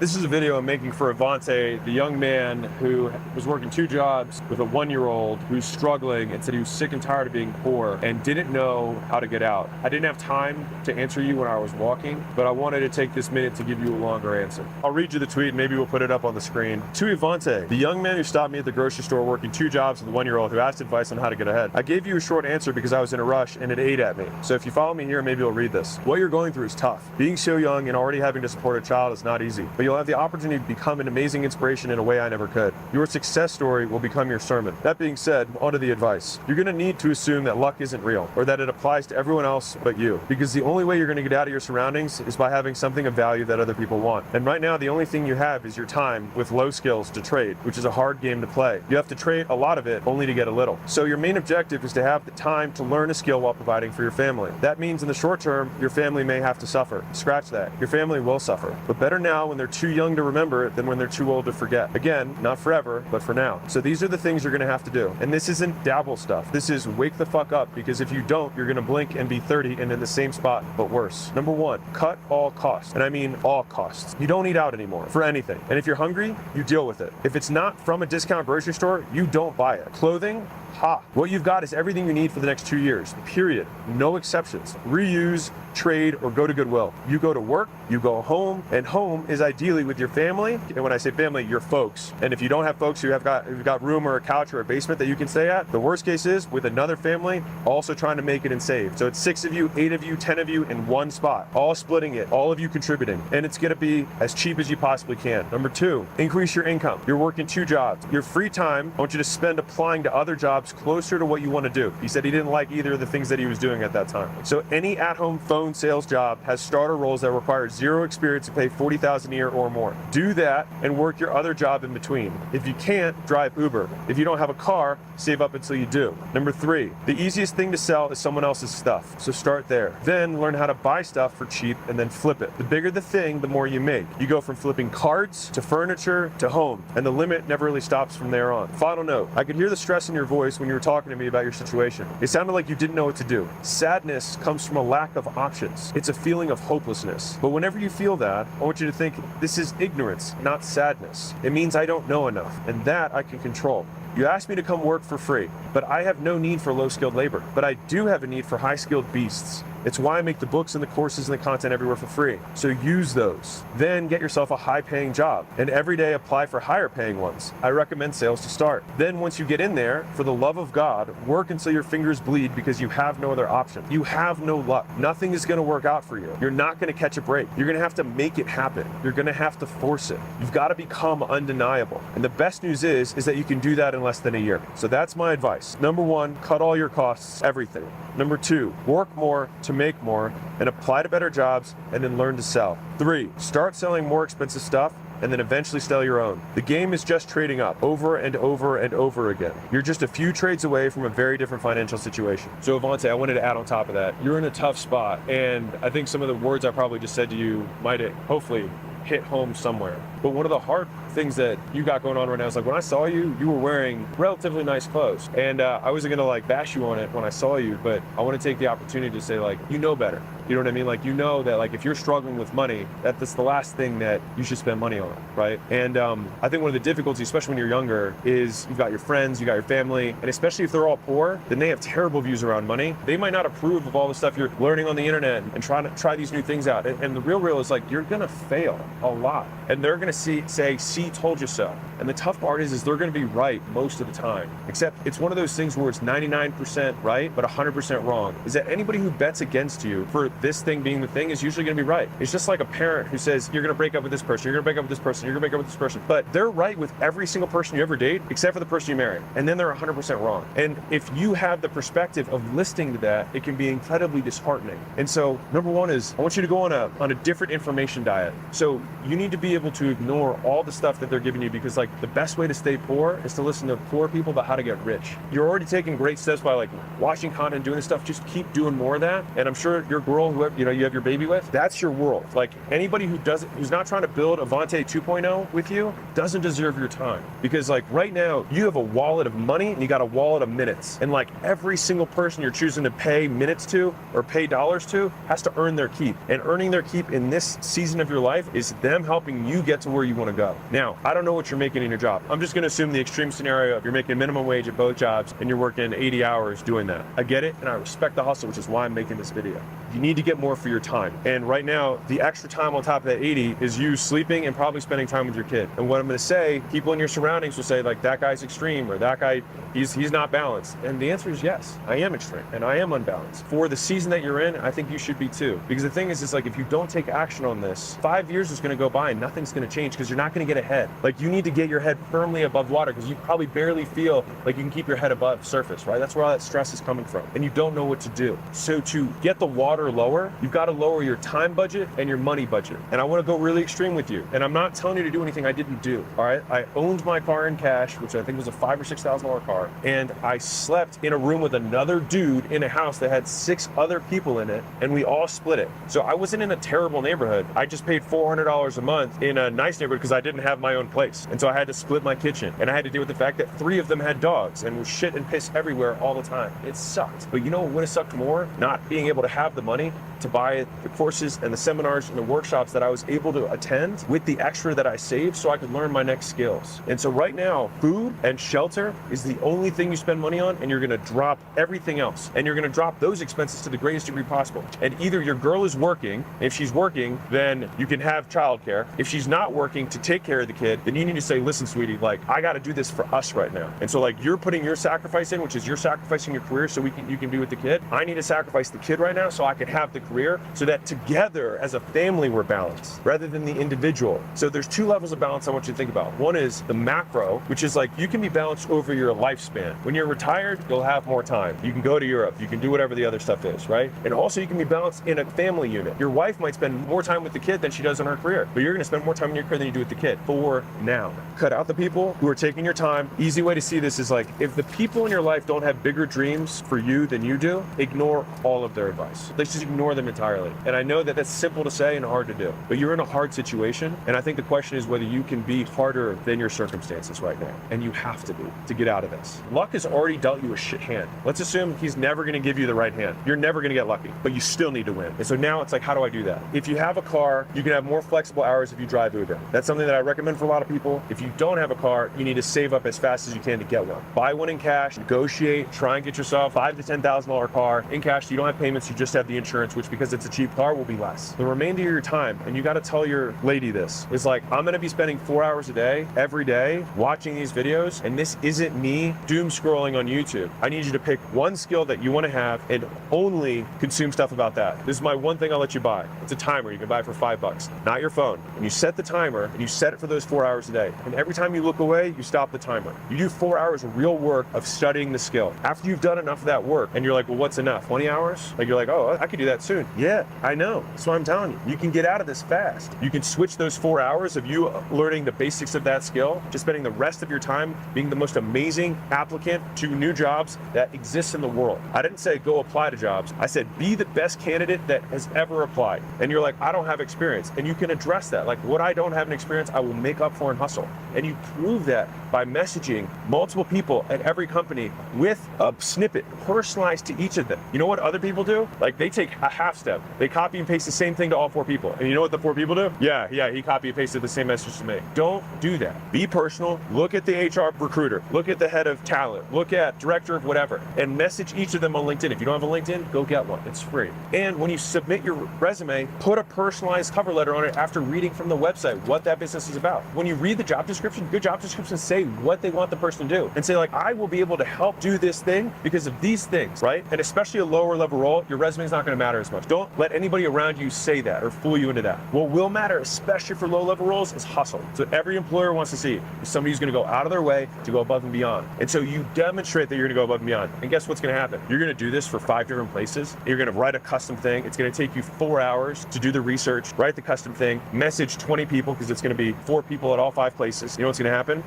This is a video I'm making for Avante, the young man who was working 2 jobs with a 1-year-old who's struggling and said he was sick and tired of being poor and didn't know how to get out. I didn't have time to answer you when I was walking, but I wanted to take this minute to give you a longer answer. I'll read you the tweet, maybe we'll put it up on the screen. To Avante, the young man who stopped me at the grocery store working 2 jobs with a 1-year-old who asked advice on how to get ahead. I gave you a short answer because I was in a rush and it ate at me. So if you follow me here, maybe you'll read this. What you're going through is tough. Being so young and already having to support a child is not easy, but you'll have the opportunity to become an amazing inspiration in a way I never could. Your success story will become your sermon. That being said, onto the advice. You're going to need to assume that luck isn't real or that it applies to everyone else but you, because the only way you're going to get out of your surroundings is by having something of value that other people want. And right now, the only thing you have is your time with low skills to trade, which is a hard game to play. You have to trade a lot of it only to get a little. So your main objective is to have the time to learn a skill while providing for your family. That means in the short term, your family may have to suffer. Scratch that. Your family will suffer. But better now when they're too young to remember it than when they're too old to forget. Again, not forever, but for now. So these are the things you're going to have to do. And this isn't dabble stuff. This is wake the fuck up, because if you don't, you're going to blink and be 30 and in the same spot, but worse. Number 1, cut all costs. And I mean all costs. You don't eat out anymore for anything. And if you're hungry, you deal with it. If it's not from a discount grocery store, you don't buy it. Clothing, what you've got is everything you need for the next 2 years, period. No exceptions. Reuse, trade, or go to Goodwill. You go to work, you go home, and home is ideally with your family. And when I say family, your folks. And if you don't have folks who have got room or a couch or a basement that you can stay at, the worst case is with another family also trying to make it and save. So it's 6 of you, 8 of you, 10 of you in one spot, all splitting it, all of you contributing. And it's gonna be as cheap as you possibly can. Number 2, increase your income. You're working 2 jobs. Your free time, I want you to spend applying to other jobs closer to what you want to do. He said he didn't like either of the things that he was doing at that time. So any at-home phone sales job has starter roles that require 0 experience to pay $40,000 a year or more. Do that and work your other job in between. If you can't, drive Uber. If you don't have a car, save up until you do. Number 3, the easiest thing to sell is someone else's stuff. So start there. Then learn how to buy stuff for cheap and then flip it. The bigger the thing, the more you make. You go from flipping cards to furniture to home, and the limit never really stops from there on. Final note, I could hear the stress in your voice when you were talking to me about your situation. It sounded like you didn't know what to do. Sadness comes from a lack of options. It's a feeling of hopelessness. But whenever you feel that, I want you to think this is ignorance, not sadness. It means I don't know enough, and that I can control. You asked me to come work for free, but I have no need for low-skilled labor. But I do have a need for high-skilled beasts. It's why I make the books and the courses and the content everywhere for free. So use those. Then get yourself a high-paying job, and every day apply for higher-paying ones. I recommend sales to start. Then once you get in there, for the love of God, work until your fingers bleed because you have no other option. You have no luck. Nothing is going to work out for you. You're not going to catch a break. You're going to have to make it happen. You're going to have to force it. You've got to become undeniable. And the best news is that you can do that in less than a year. So that's my advice. Number 1, cut all your costs, everything. Number 2, work more to make more and apply to better jobs and then learn to sell. 3, start selling more expensive stuff and then eventually sell your own. The game is just trading up over and over and over again. You're just a few trades away from a very different financial situation. So Avante, I wanted to add on top of that, you're in a tough spot, and I think some of the words I probably just said to you might hopefully hit home somewhere. But one of the hard things that you got going on right now is like when I saw you, you were wearing relatively nice clothes. And I wasn't gonna like bash you on it when I saw you, but I want to take the opportunity to say like, you know better. You know what I mean? Like, you know that like if you're struggling with money, that's the last thing that you should spend money on, right? And I think one of the difficulties, especially when you're younger, is you've got your friends, you got your family, and especially if they're all poor, then they have terrible views around money. They might not approve of all the stuff you're learning on the internet and trying to try these new things out. And the real is like, you're gonna fail a lot. And they're gonna say, see, told you so. And the tough part is they're gonna be right most of the time. Except it's one of those things where it's 99% right, but 100% wrong. Is that anybody who bets against you for this thing being the thing is usually gonna be right. It's just like a parent who says, you're gonna break up with this person, you're gonna break up with this person, you're gonna break up with this person. But they're right with every single person you ever date, except for the person you marry. And then they're 100% wrong. And if you have the perspective of listening to that, it can be incredibly disheartening. And so number 1 is, I want you to go on a different information diet. So you need to be able to ignore all the stuff that they're giving you, because like the best way to stay poor is to listen to poor people about how to get rich. You're already taking great steps by like watching content, doing this stuff. Just keep doing more of that. And I'm sure your girl, who you have your baby with, that's your world. Like anybody who's not trying to build Avante 2.0 with you doesn't deserve your time. Because like right now, you have a wallet of money and you got a wallet of minutes. And like every single person you're choosing to pay minutes to or pay dollars to has to earn their keep. And earning their keep in this season of your life is them helping you get to where you want to go. Now, I don't know what you're making in your job. I'm just going to assume the extreme scenario of you're making minimum wage at both jobs and you're working 80 hours doing that. I get it and I respect the hustle, which is why I'm making this video. You need to get more for your time. And right now, the extra time on top of that 80 is you sleeping and probably spending time with your kid. And what I'm going to say, people in your surroundings will say like, that guy's extreme or that guy, he's not balanced. And the answer is yes, I am extreme and I am unbalanced. For the season that you're in, I think you should be too. Because the thing is like, if you don't take action on this, 5 years is going to go by and nothing's going to change because you're not going to get ahead. Like you need to get your head firmly above water because you probably barely feel like you can keep your head above surface, right? That's where all that stress is coming from. And you don't know what to do. So to get the water lower, you've got to lower your time budget and your money budget. And I want to go really extreme with you. And I'm not telling you to do anything I didn't do, all right? I owned my car in cash, which I think was a $5,000 or $6,000 car. And I slept in a room with another dude in a house that had 6 other people in it. And we all split it. So I wasn't in a terrible neighborhood. I just paid $400 a month in a nice neighborhood because I didn't have my own place. And so I had to split my kitchen. And I had to deal with the fact that 3 of them had dogs and shit and piss everywhere all the time. It sucked. But you know what would have sucked more? Not being able to have the money to buy the courses and the seminars and the workshops that I was able to attend with the extra that I saved so I could learn my next skills. And so right now, food and shelter is the only thing you spend money on, and you're gonna drop everything else. And you're gonna drop those expenses to the greatest degree possible. And either your girl is working, if she's working, then you can have childcare. If she's not working to take care of the kid, then you need to say, listen, sweetie, like I gotta do this for us right now. And so like you're putting your sacrifice in, which is you're sacrificing your career so you can be with the kid. I need to sacrifice the kid right now so I can have the career so that together as a family we're balanced rather than the individual. So there's 2 levels of balance I want you to think about. One is the macro, which is like you can be balanced over your lifespan. When you're retired, you'll have more time. You can go to Europe, you can do whatever the other stuff is, right? And also you can be balanced in a family unit. Your wife might spend more time with the kid than she does in her career, but you're gonna spend more time in your career than you do with the kid for now. Cut out the people who are taking your time. Easy way to see this is like, if the people in your life don't have bigger dreams for you than you do, ignore all of their advice. Let's just ignore them entirely. And I know that that's simple to say and hard to do, but you're in a hard situation. And I think the question is whether you can be harder than your circumstances right now. And you have to be to get out of this. Luck has already dealt you a shit hand. Let's assume he's never gonna give you the right hand. You're never gonna get lucky, but you still need to win. And so now it's like, how do I do that? If you have a car, you can have more flexible hours if you drive Uber. That's something that I recommend for a lot of people. If you don't have a car, you need to save up as fast as you can to get one. Buy one in cash, negotiate, try and get yourself $5,000 to $10,000 car in cash. You don't have payments, you just have the insurance, which because it's a cheap car will be less. The remainder of your time, and you got to tell your lady this, is like, I'm going to be spending 4 hours a day, every day, watching these videos, and this isn't me doom scrolling on YouTube. I need you to pick one skill that you want to have and only consume stuff about that. This is my one thing I'll let you buy. It's a timer you can buy for $5, not your phone. And you set the timer and you set it for those 4 hours a day. And every time you look away, you stop the timer. You do 4 hours of real work of studying the skill. After you've done enough of that work and you're like, well, what's enough? 20 hours? Like you're like, oh, I could do that soon. Yeah, I know. That's what I'm telling you. You can get out of this fast. You can switch those 4 hours of you learning the basics of that skill to spending the rest of your time being the most amazing applicant to new jobs that exists in the world. I didn't say go apply to jobs. I said be the best candidate that has ever applied. And you're like, I don't have experience. And you can address that. Like, what I don't have an experience, I will make up for and hustle. And you prove that by messaging multiple people at every company with a snippet personalized to each of them. You know what other people do? Like, they take a half step. They copy and paste the same thing to all 4 people. And you know what the 4 people do? Yeah, he copy and pasted the same message to me. Don't do that. Be personal. Look at the HR recruiter. Look at the head of talent. Look at director of whatever. And message each of them on LinkedIn. If you don't have a LinkedIn, go get one. It's free. And when you submit your resume, put a personalized cover letter on it after reading from the website what that business is about. When you read the job description, good job descriptions say what they want the person to do. And say like, I will be able to help do this thing because of these things, right? And especially a lower level role, your resume is not going to matter as much. Don't let anybody around you say that or fool you into that. What will matter, especially for low level roles, is hustle. So every employer wants to see is somebody who's going to go out of their way to go above and beyond. And so you demonstrate that you're going to go above and beyond. And guess what's going to happen? You're going to do this for 5 different places. You're going to write a custom thing. It's going to take you 4 hours to do the research, write the custom thing, message 20 people because it's going to be 4 people at all 5 places. You know what's going to happen?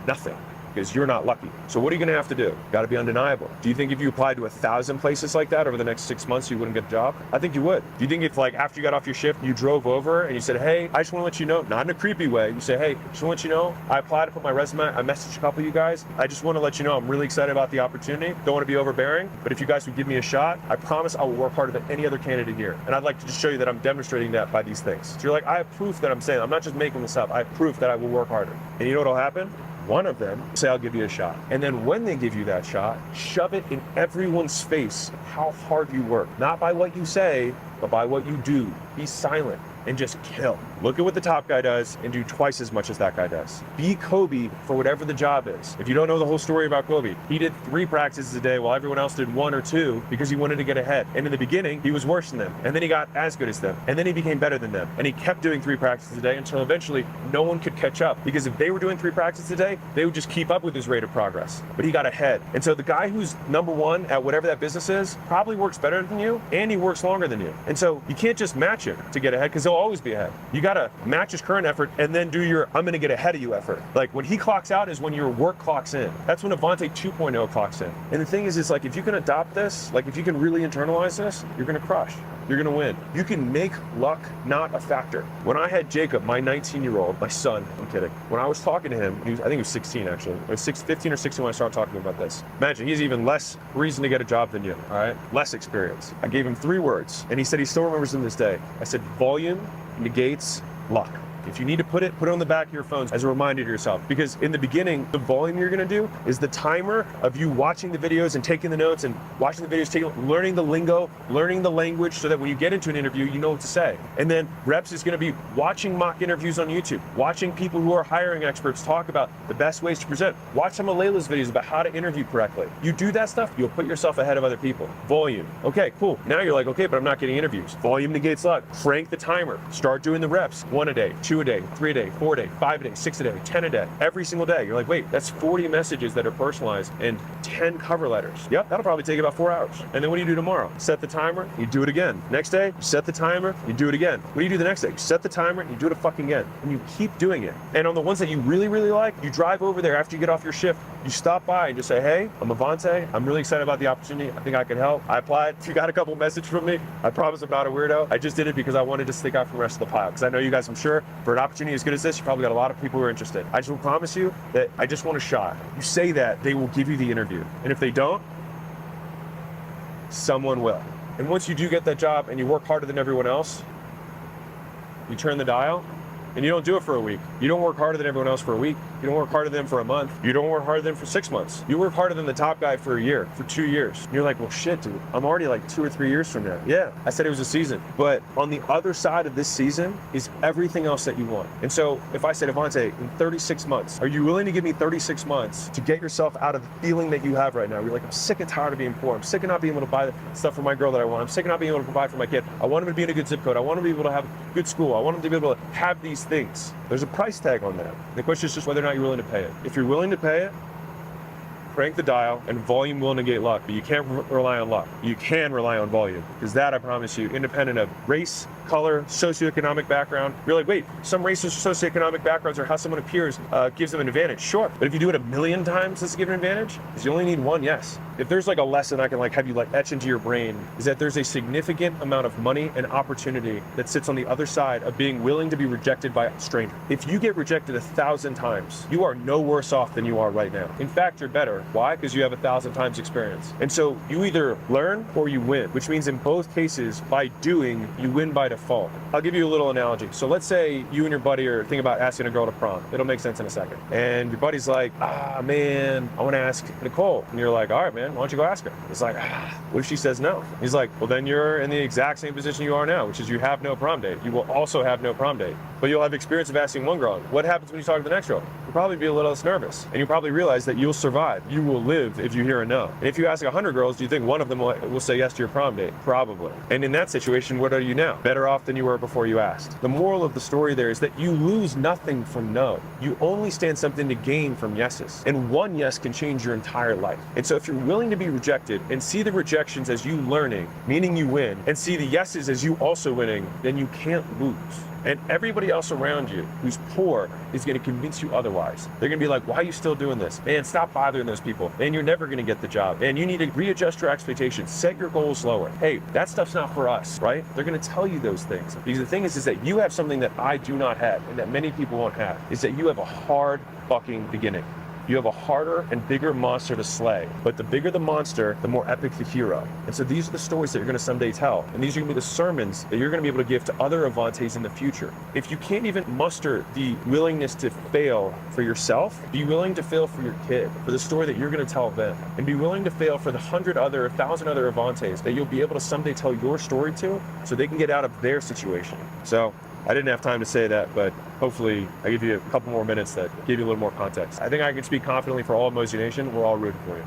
Nothing. because you're not lucky. So what are you going to have to do? Got to be undeniable. Do you think if you applied to 1,000 places like that over the next 6 months, you wouldn't get a job? I think you would. Do you think if like after you got off your shift, you drove over and you said, hey, I just want to let you know, not in a creepy way, you say, hey, just want to let you know, I applied to put my resume, I messaged a couple of you guys, I just want to let you know I'm really excited about the opportunity, don't want to be overbearing, but if you guys would give me a shot, I promise I will work harder than any other candidate here. And I'd like to just show you that I'm demonstrating that by these things. So you're like, I have proof that I'm saying, I'm not just making this up, I have proof that I will work harder. And you know what'll happen? One of them say, I'll give you a shot. And then when they give you that shot, shove it in everyone's face how hard you work. Not by what you say, but by what you do. Be silent and just kill. Look at what the top guy does and do twice as much as that guy does. Be Kobe for whatever the job is. If you don't know the whole story about Kobe, he did 3 practices a day while everyone else did 1 or 2 because he wanted to get ahead. And in the beginning, he was worse than them. And then he got as good as them. And then he became better than them. And he kept doing 3 practices a day until eventually no one could catch up. Because if they were doing 3 practices a day, they would just keep up with his rate of progress. But he got ahead. And so the guy who's number 1 at whatever that business is probably works better than you and he works longer than you. And so you can't just match it to get ahead because he'll always be ahead. You gotta match his current effort and then do your I'm gonna get ahead of you effort. Like when he clocks out is when your work clocks in. That's when Avante 2.0 clocks in. And the thing is like if you can adopt this, like if you can really internalize this, you're gonna crush. You're gonna win. You can make luck not a factor. When I had Jacob, my 19-year-old, my son, I'm kidding. When I was talking to him, I think he was 16 actually. It was 15 or 16 when I started talking about this. Imagine, he's even less reason to get a job than you, all right? Less experience. I gave him 3 words, and he said he still remembers them this day. I said, volume negates luck. If you need to put it on the back of your phones as a reminder to yourself. Because in the beginning, the volume you're gonna do is the timer of you watching the videos and taking the notes and watching the videos, learning the lingo, learning the language so that when you get into an interview, you know what to say. And then reps is gonna be watching mock interviews on YouTube, watching people who are hiring experts talk about the best ways to present. Watch some of Layla's videos about how to interview correctly. You do that stuff, you'll put yourself ahead of other people. Volume. Okay, cool. Now you're like, okay, but I'm not getting interviews. Volume negates luck. Crank the timer. Start doing the reps. 1 a day, 2 a day, 3 a day, 4 a day, 5 a day, 6 a day, 10 a day, every single day. You're like, wait, that's 40 messages that are personalized and 10 cover letters. Yep, that'll probably take about 4 hours. And then what do you do tomorrow? Set the timer, you do it again. Next day, you set the timer, you do it again. What do you do the next day? You set the timer, you do it fucking again. And you keep doing it. And on the ones that you really, really like, you drive over there after you get off your shift, you stop by and just say, hey, I'm Avante. I'm really excited about the opportunity. I think I can help. I applied. If you got a couple messages from me, I promise I'm not a weirdo. I just did it because I wanted to stick out from the rest of the pile. Because I know you guys, I'm sure, for an opportunity as good as this, you probably got a lot of people who are interested. I just will promise you that I just want a shot. You say that, they will give you the interview. And if they don't, someone will. And once you do get that job and you work harder than everyone else, you turn the dial. And you don't do it for a week. You don't work harder than everyone else for a week. You don't work harder than them for a month. You don't work harder than them for 6 months. You work harder than the top guy for a year, for 2 years. And you're like, well, shit, dude, I'm already like 2 or 3 years from now. Yeah, I said it was a season. But on the other side of this season is everything else that you want. And so if I said, Avante, in 36 months, are you willing to give me 36 months to get yourself out of the feeling that you have right now? You're like, I'm sick and tired of being poor. I'm sick of not being able to buy the stuff for my girl that I want. I'm sick of not being able to provide for my kid. I want him to be in a good zip code. I want him to be able to have good school. I want him to be able to have these things. There's a price tag on that. The question is just whether or not you're willing to pay it. If you're willing to pay it, crank the dial, and volume will negate luck, but you can't rely on luck. You can rely on volume, because that, I promise you, independent of race, color, socioeconomic background. You're like, wait, some races, socioeconomic backgrounds or how someone appears gives them an advantage. Sure, but if you do it 1,000,000 times, does it give an advantage? Because you only need one yes. If there's like a lesson I can like have you like etch into your brain, is that there's a significant amount of money and opportunity that sits on the other side of being willing to be rejected by a stranger. If you get rejected 1,000 times, you are no worse off than you are right now. In fact, you're better. Why? Because you have 1,000 times experience. And so you either learn or you win, which means in both cases, by doing, you win by default. I'll give you a little analogy. So let's say you and your buddy are thinking about asking a girl to prom. It'll make sense in a second. And your buddy's like, man, I want to ask Nicole. And you're like, all right, man, why don't you go ask her? It's like, what if she says no? He's like, well, then you're in the exact same position you are now, which is you have no prom date. You will also have no prom date, but you'll have experience of asking one girl. What happens when you talk to the next girl? You'll probably be a little less nervous, and you'll probably realize that you'll survive. You will live if you hear a no. And if you ask 100 girls, do you think one of them will say yes to your prom date? Probably. And in that situation, what are you now? Better off than you were before you asked. The moral of the story there is that you lose nothing from no. You only stand something to gain from yeses. And one yes can change your entire life. And so if you're willing to be rejected and see the rejections as you learning, meaning you win, and see the yeses as you also winning, then you can't lose. And everybody else around you who's poor is going to convince you otherwise. They're going to be like, why are you still doing this? Man, stop bothering those people. Man, you're never going to get the job. And you need to readjust your expectations. Set your goals lower. Hey, that stuff's not for us, right? They're going to tell you those things. Because the thing is that you have something that I do not have and that many people won't have, is that you have a hard fucking beginning. You have a harder and bigger monster to slay. But the bigger the monster, the more epic the hero. And so these are the stories that you're going to someday tell. And these are going to be the sermons that you're going to be able to give to other Avantes in the future. If you can't even muster the willingness to fail for yourself, be willing to fail for your kid, for the story that you're going to tell them. And be willing to fail for the 1,000 other Avantes that you'll be able to someday tell your story to, so they can get out of their situation. So I didn't have time to say that, but hopefully I give you a couple more minutes that give you a little more context. I think I can speak confidently for all of Mosey Nation. We're all rooting for you.